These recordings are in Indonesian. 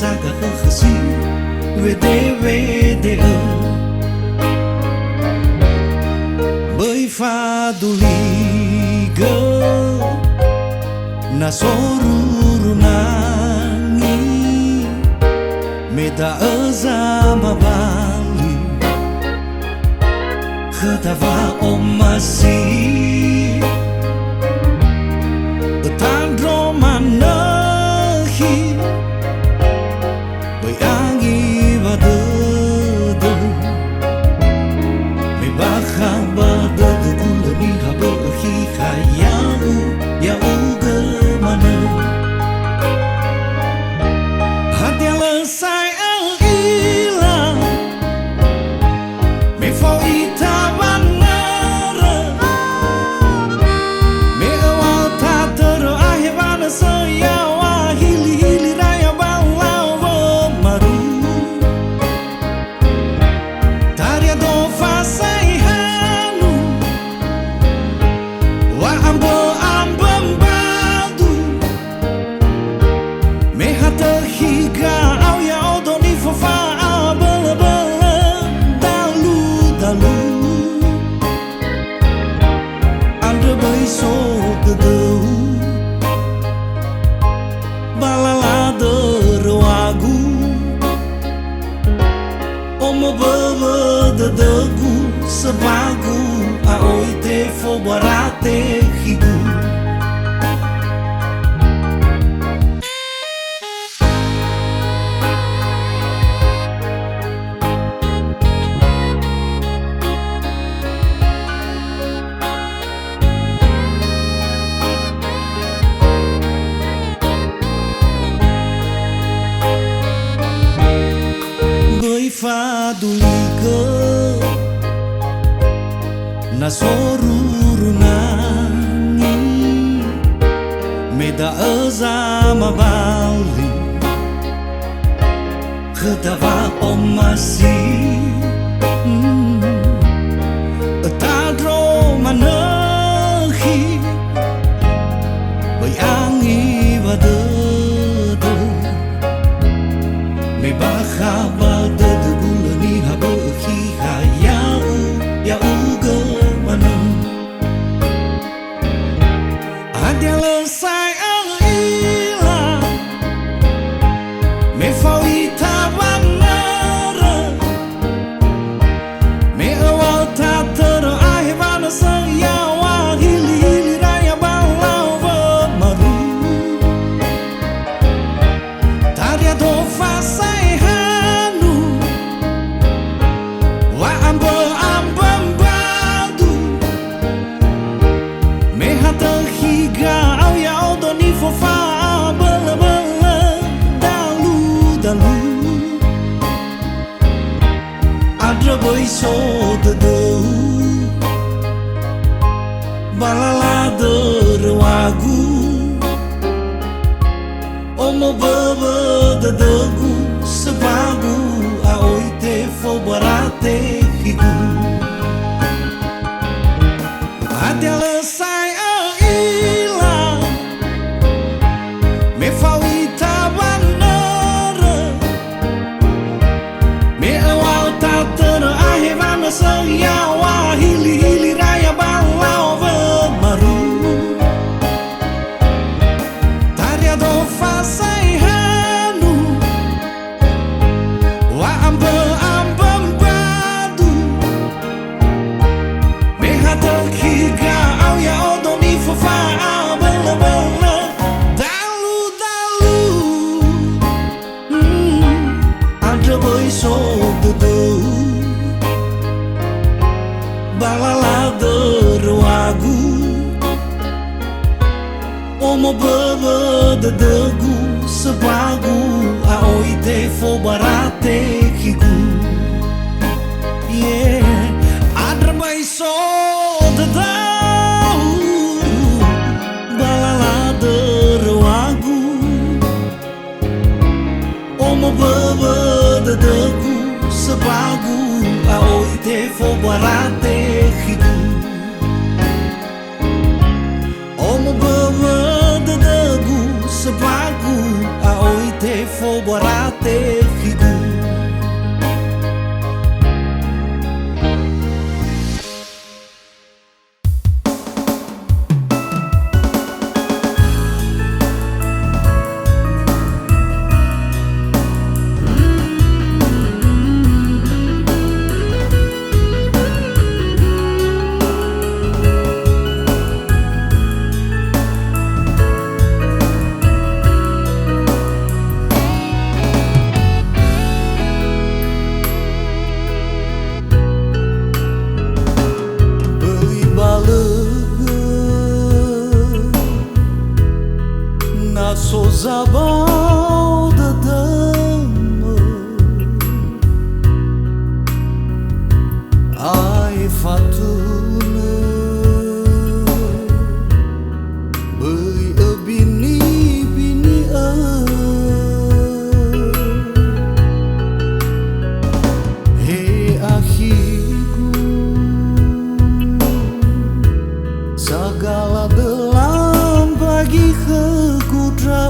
saga khasi vede bởi pha duliga na soruru nangi meda azama bali khatava omasi tandro manahi bởi angi vada me baha bada gulani haba khi khayau ya uga mana hadiala sai al ila me fo ita banara me awal ta ter ahivana saya wa hili raya balau maru taria do fasai hanu wa ambo ambambadu me hata higa au ya odoni fofa bala dalu anda bai so de balala de roagu omo baba de dagu sebagu a oite fo barate higu fa duliga na soruru nangi meda azama bali khatava omasi tandro manahi bayangi vada me baha bada gulani haba khi khayau ya uga mana adiala sai al ila me fawita banara me awal ta ter ahivana saya wa hili raya balau maru taria do fasa fofa bala dalu adra boy so de balala de wagu omo baba de dagu sebagu a oite fo barate higu adela sai me fawita banara me awal ta ter ahivana saya wa hili raya balau maru taria do fasai hanu wa ambambadu me hata higa au ya odoni fofa bala boy so de balala de roagu omo baba de dagu sebagu a oite fo barate higu yeah adra boy so de balala de roagu omo baba de dagu sebagu a oite fo barate higu omo baba de dagu sebagu a oite te foborate figu. So zabau da dama ai fatuna bui bini bini he akhiku segala dalam bagi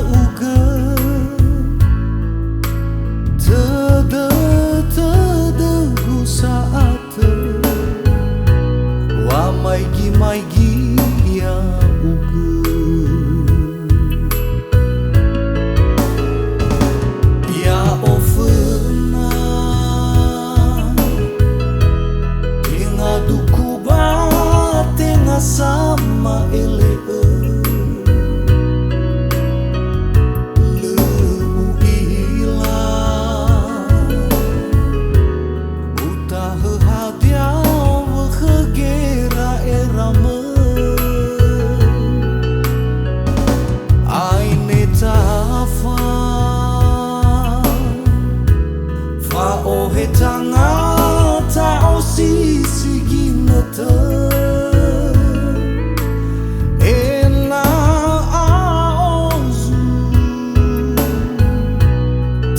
uga tede saat wa maigi ya uga ya ofena tinga duku ba tinga sama ele tangata o sisi ginata ena aozu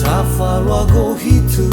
tafalo ago hitu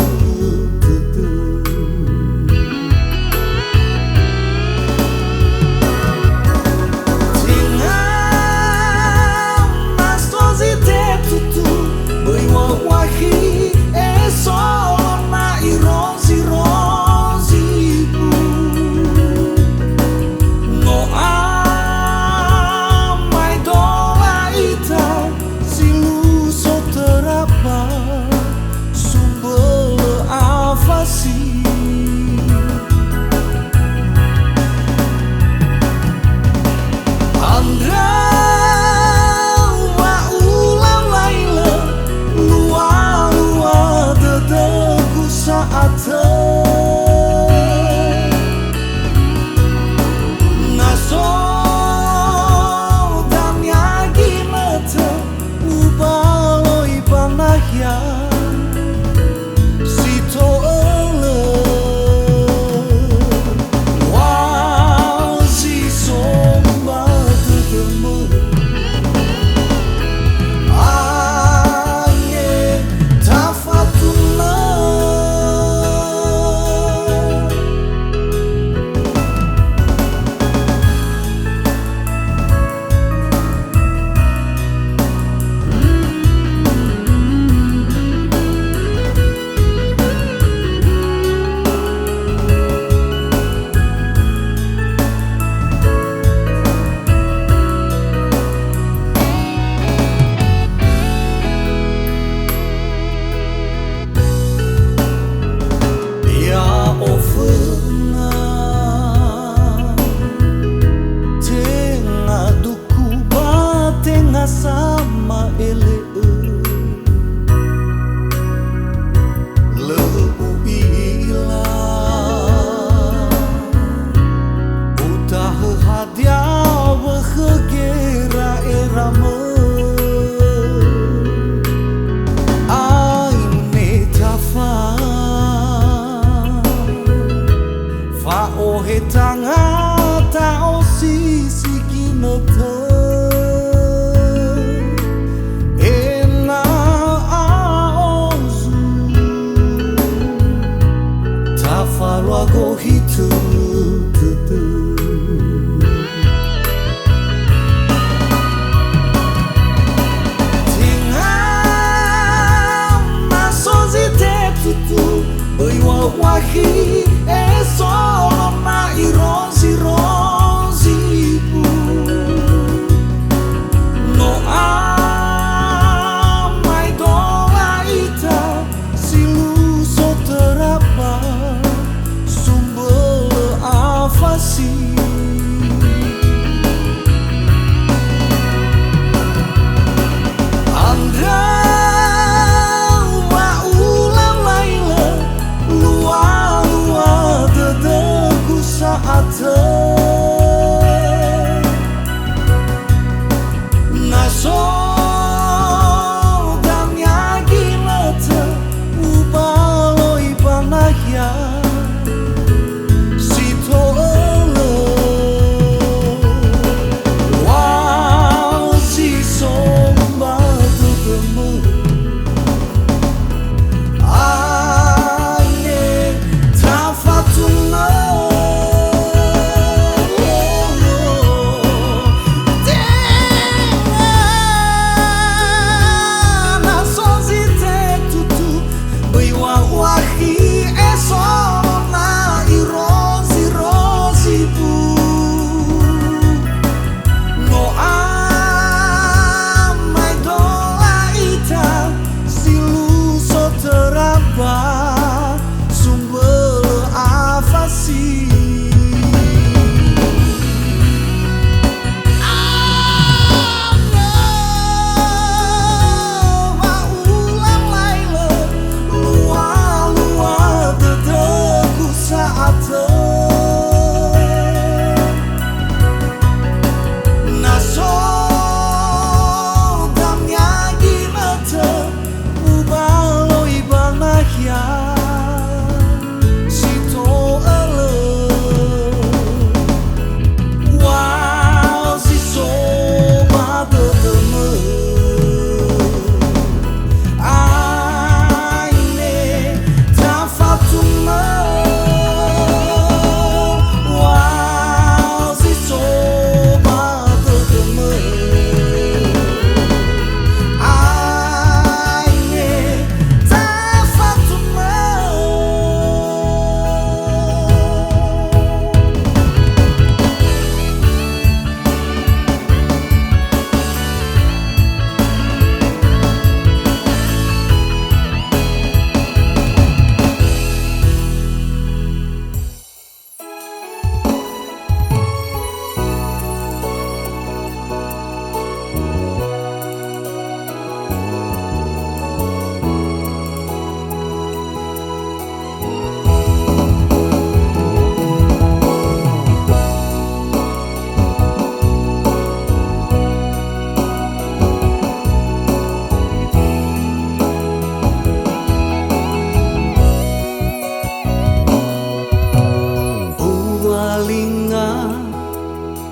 sama ele leubila utah hadia bahagera erama aine tafa fa ohe tangata o sisi kinata Go hitu tinga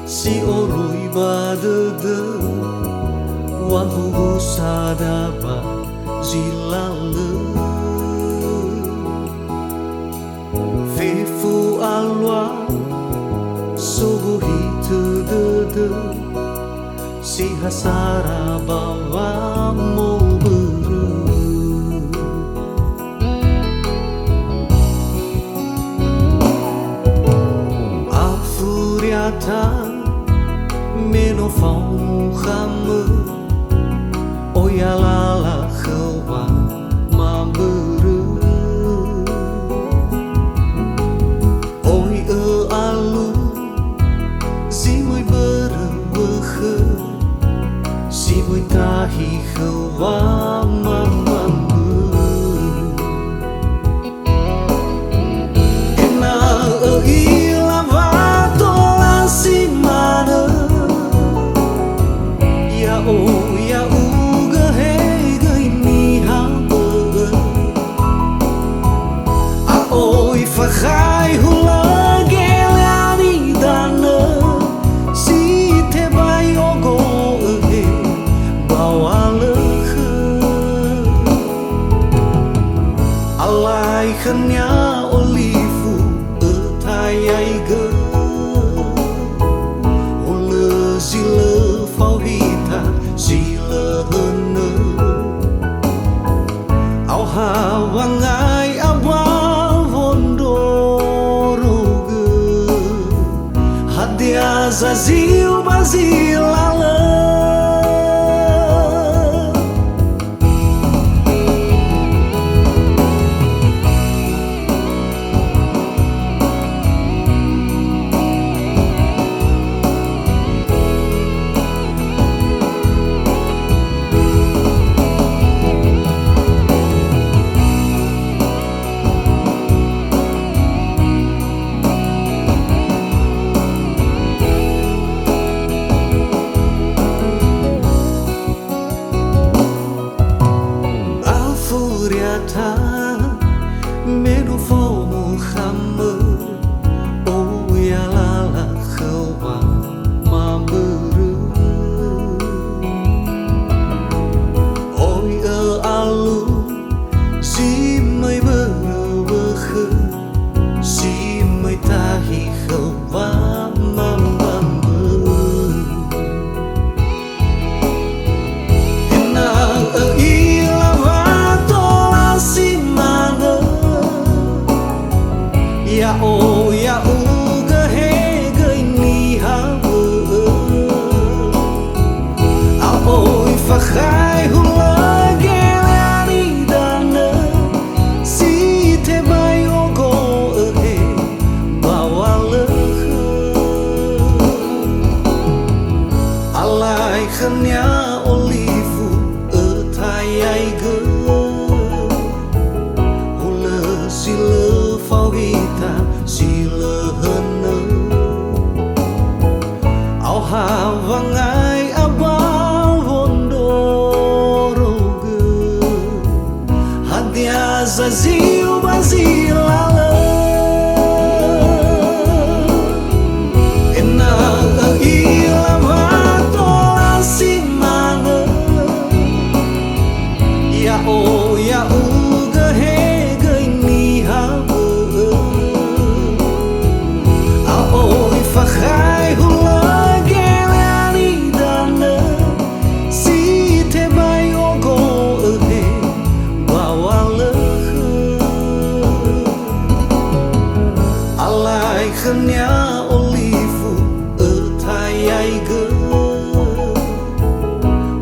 Si orui badede wahu sadaba zilale fefu alwa suhu hitudede si hasara bawa mo beru afuriata meno phong khame oya lala khawa ma beru oi alu si moi beru bekhe si moi tahi khawa ma Fai hula gelani dana si te bai ogo e bawa lekhe alai khanya olifu etayai ge ule sile fauhita sile hene au hawangai abwa Hadia zazil bazilala khanya olivu thai gơ hula sila faugita sila hana au havangai abal vondoroga hadia zazil bazilala ya uga hega ini haba a oi fakhai hula gelani dana si te bai ogo he bawala alai khanya olivu thai ge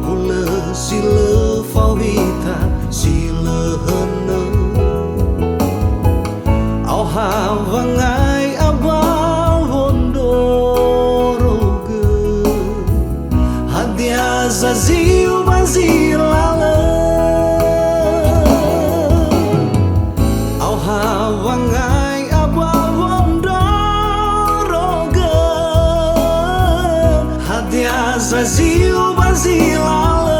hula sila fauvita sila hana au havangai abal vondoroga hadia zazil bazilala au havangai abal vondoroga hadia zazil bazilala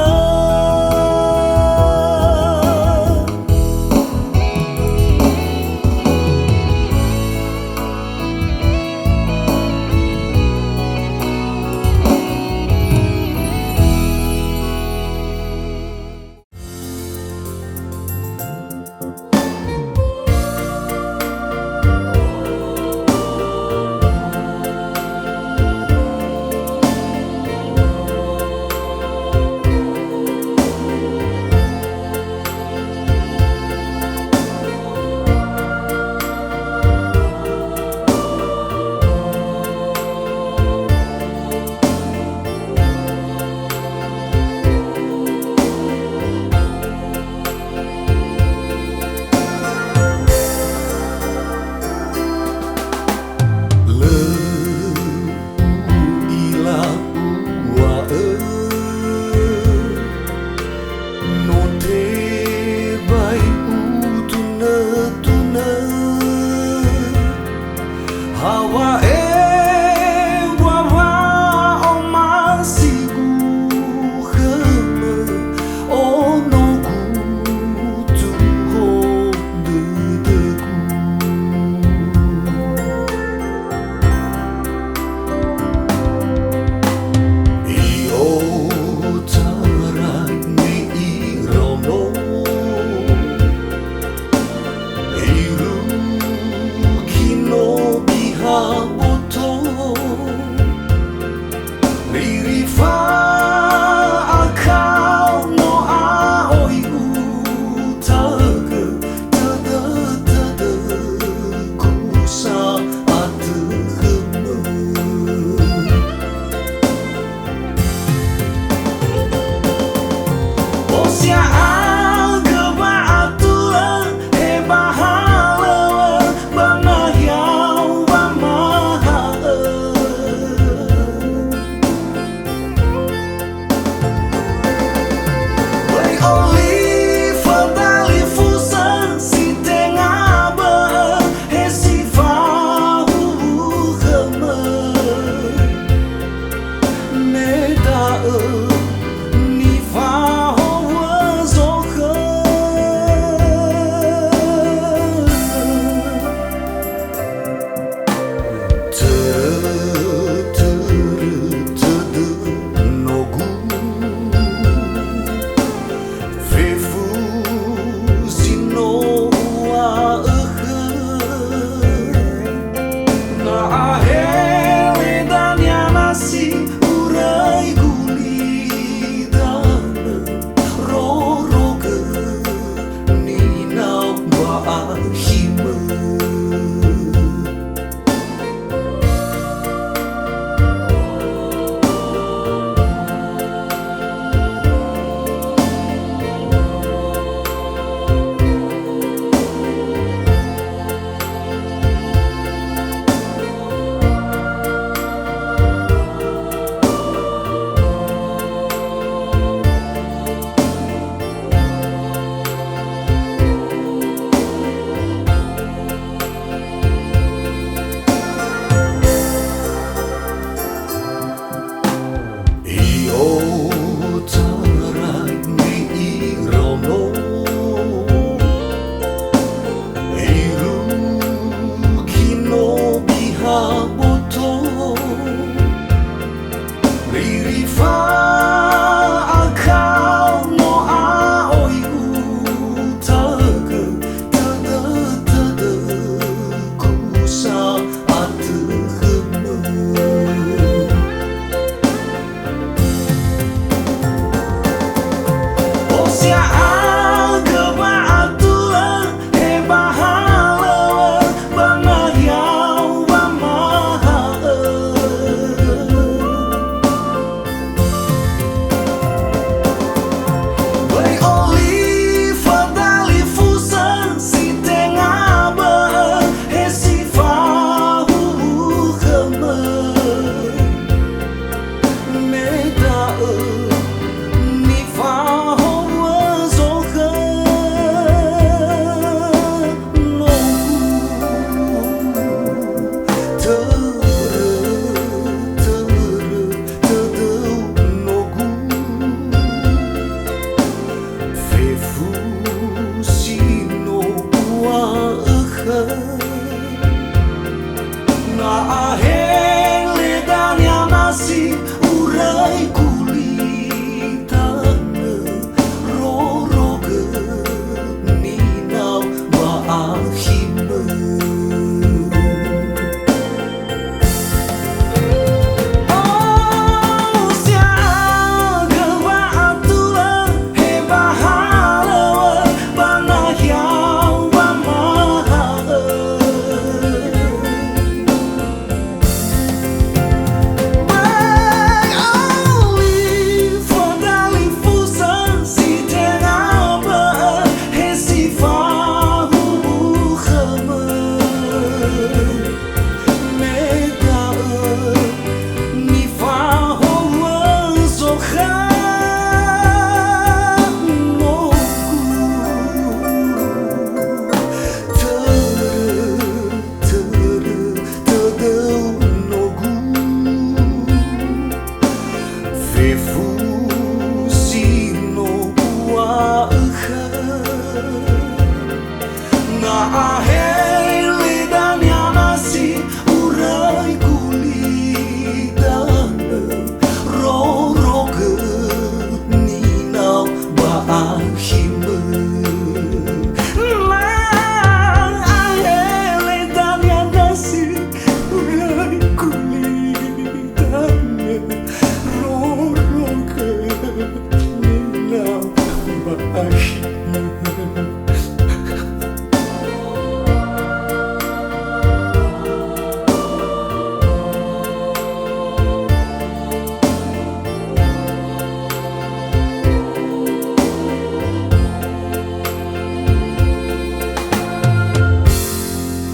Hawa